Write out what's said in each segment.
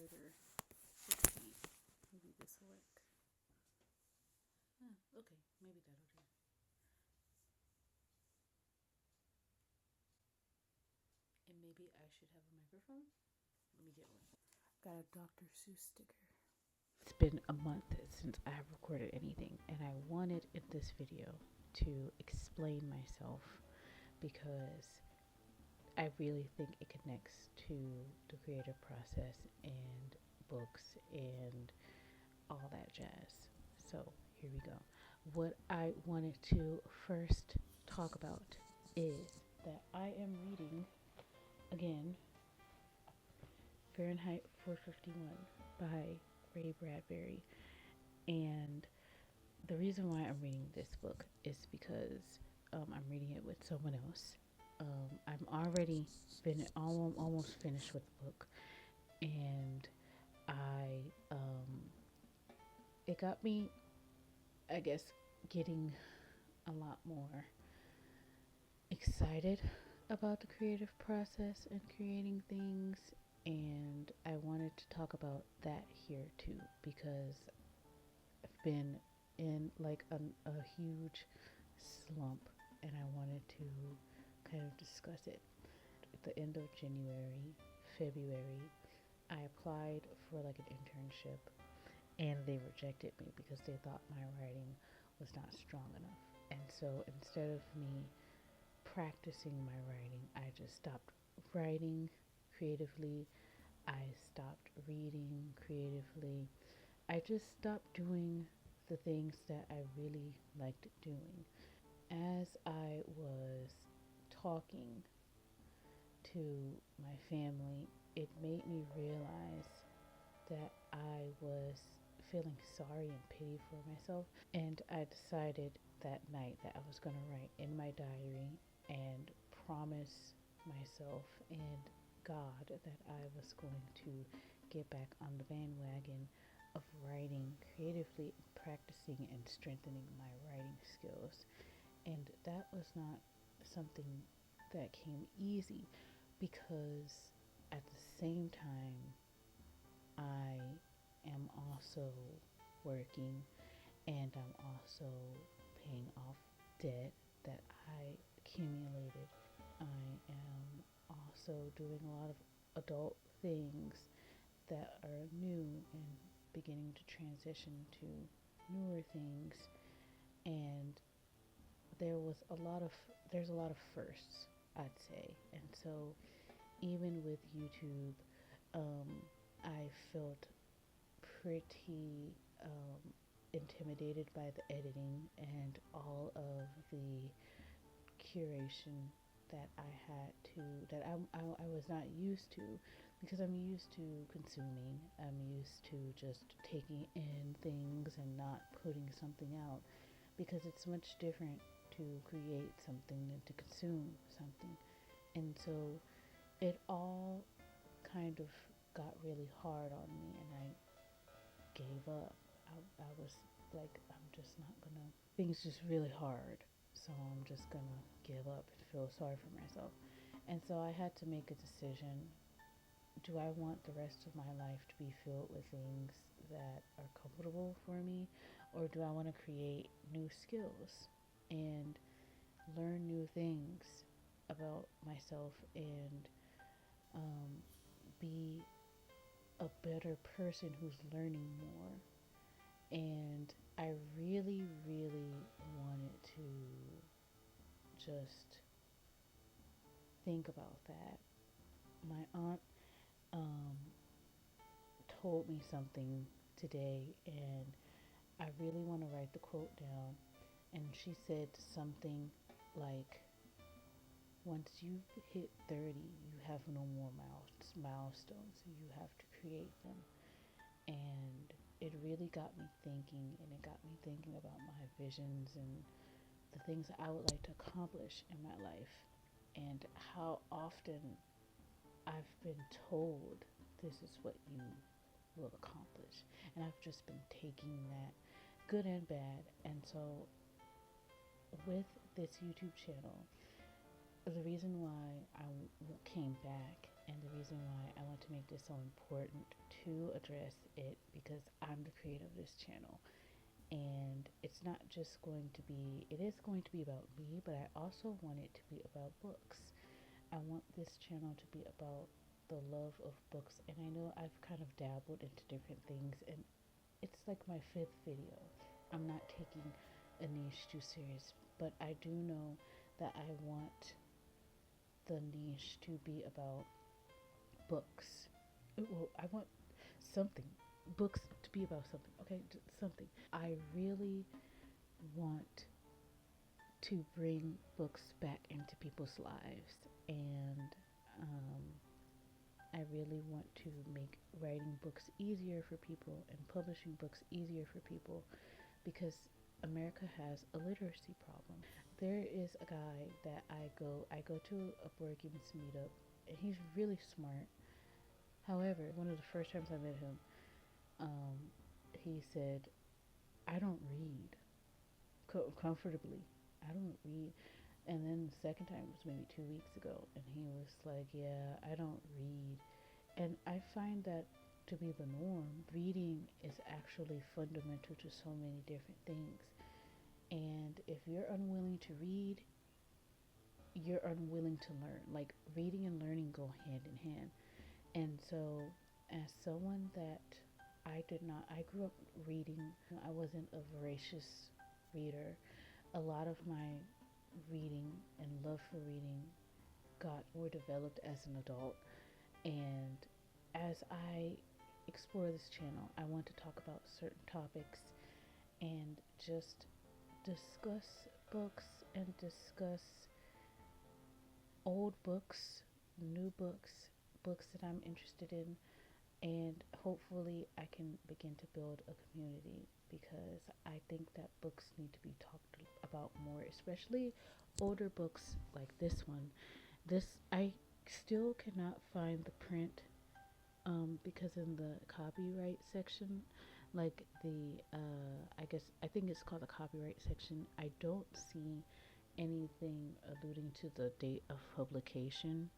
wider. Let's see. Maybe this will work. Okay, maybe that'll do. And maybe I should have a microphone. Let me get one. Got a Dr. Seuss sticker. It's been a month since I have recorded anything, and I wanted in this video to explain myself because I really think it connects to the creative process and books and all that jazz. So here we go. What I wanted to first talk about is that I am reading again Fahrenheit 451 by Ray Bradbury. And the reason why I'm reading this book is because I'm reading it with someone else. I'm already almost finished with the book, and I it got me, I guess, getting a lot more excited about the creative process and creating things. And I wanted to talk about that here too, because I've been in like a huge slump, and I wanted to kind of discuss it. At the end of January, February, I applied for like an internship, and they rejected me because they thought my writing was not strong enough. And so instead of me practicing my writing, I just stopped writing creatively. I stopped reading creatively. I just stopped doing the things that I really liked doing. As I was talking to my family, it made me realize that I was feeling sorry and pity for myself. And I decided that night that I was going to write in my diary and promise myself and God that I was going to get back on the bandwagon of writing creatively, practicing and strengthening my writing skills. And that was not something that came easy, because at the same time I am also working, and I'm also paying off debt that I accumulated. I am also doing a lot of adult things that are new and beginning to transition to newer things. And there's a lot of firsts, I'd say. And so even with YouTube, I felt pretty intimidated by the editing and all of the curation that I was not used to, because I'm used to consuming. I'm used to just taking in things and not putting something out, because it's much different to create something than to consume something. And so it all kind of got really hard on me, and I gave up. I was like, I'm just not gonna, things just really hard, so I'm just gonna give up and feel sorry for myself. And so I had to make a decision. Do I want the rest of my life to be filled with things that are comfortable for me, or do I want to create new skills and learn new things about myself, and be a better person who's learning more? And I really, really wanted to just think about that. My aunt um, told me something today, and I really want to write the quote down. And she said something like, once you hit 30, you have no more milestones. You have to create them. And it really got me thinking, and it got me thinking about my visions and the things that I would like to accomplish in my life, and how often I've been told this is what you will accomplish. And I've just been taking that, good and bad. And so with this YouTube channel, the reason why I came back, and the reason why I want to make this so important to address it because I'm the creator of this channel. And it's not just going to be, it is going to be about me, but I also want it to be about books. I want this channel to be about the love of books. And I know I've kind of dabbled into different things, and it's like my fifth video. I'm not taking a niche too serious, but I do know that I want the niche to be about books. Well, I want something, books to be about something, okay? Something. I really want to bring books back into people's lives, and um, I really want to make writing books easier for people and publishing books easier for people because America has a literacy problem. There is a guy that I go to a board games meetup, and he's really smart. However, one of the first times I met him, um, he said, "I don't read comfortably. I don't read." And then the second time was maybe 2 weeks ago, and he was like, "Yeah, I don't read." And I find that to be the norm. Reading is actually fundamental to so many different things. And if you're unwilling to read, you're unwilling to learn. Like, reading and learning go hand in hand. And so, as someone that I grew up reading, I wasn't a voracious reader. A lot of my reading and love for reading got more developed as an adult. And as I explore this channel, I want to talk about certain topics and just discuss books and discuss old books, new books, books that I'm interested in, and hopefully I can begin to build a community because I think that books need to be talked about more, especially older books like this one. This I still cannot find the print because in the copyright section, like I think it's called the copyright section, I don't see anything alluding to the date of publication.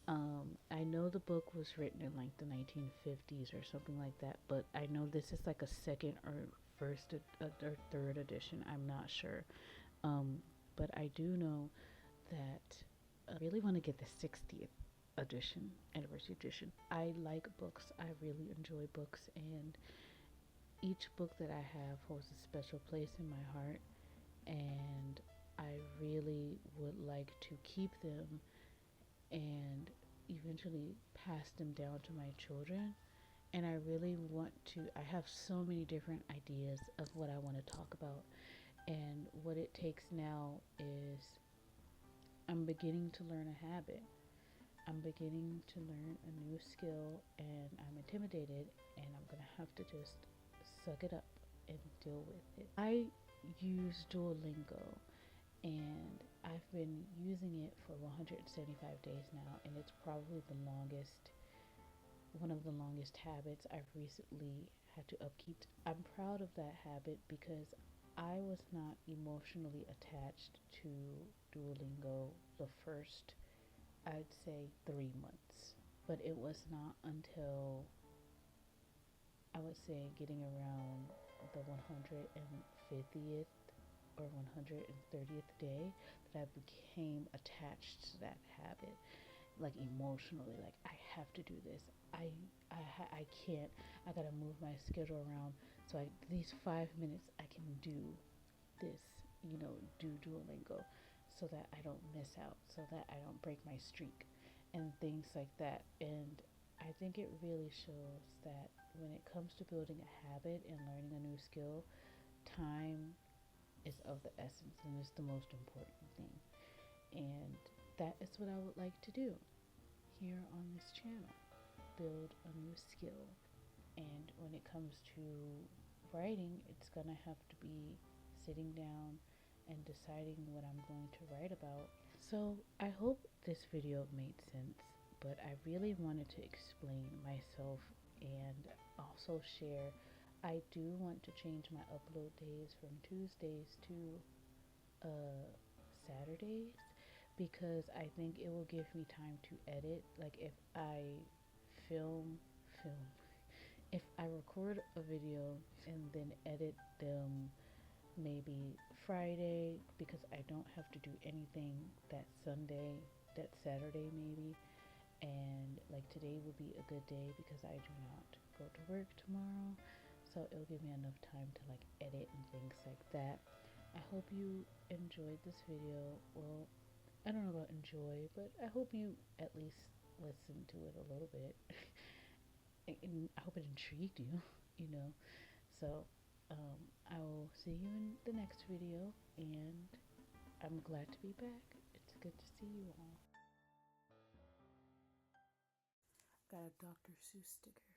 I know the book was written in like the 1950s or something like that, but I know this is like a second or first or third edition. I'm not sure. Um, but I do know that I really want to get the 60th edition, anniversary edition. I like books. I really enjoy books, and each book that I have holds a special place in my heart, and I really would like to keep them and eventually pass them down to my children. And I really want to, I have so many different ideas of what I want to talk about. And what it takes now is I'm beginning to learn a habit. I'm beginning to learn a new skill, and I'm intimidated, and I'm going to have to just suck it up and deal with it. I use Duolingo, and I've been using it for 175 days now, and it's probably one of the longest habits I've recently had to upkeep. I'm proud of that habit because I was not emotionally attached to Duolingo the first, I'd say, 3 months. But it was not until I would say getting around the 150th or 130th day that I became attached to that habit, like emotionally, like I have to do this. I can't. I gotta move my schedule around so these 5 minutes I can do this, do Duolingo, so that I don't miss out, so that I don't break my streak, and things like that. And I think it really shows that when it comes to building a habit and learning a new skill, time is of the essence and it's the most important thing. And that is what I would like to do here on this channel, build a new skill. And when it comes to writing, it's gonna have to be sitting down and deciding what I'm going to write about. So I hope this video made sense, but I really wanted to explain myself and also share. I do want to change my upload days from Tuesdays to Saturdays because I think it will give me time to edit. Like if I film, if I record a video and then edit them maybe Friday, because I don't have to do anything that Sunday, that Saturday maybe, and like today will be a good day because I do not go to work tomorrow, so it'll give me enough time to like edit and things like that. I hope you enjoyed this video. Well, I don't know about enjoy, but I hope you at least listen to it a little bit. And I hope it intrigued you, you know. So I will see you in the next video, and I'm glad to be back. It's good to see you all. Got a Dr. Seuss sticker.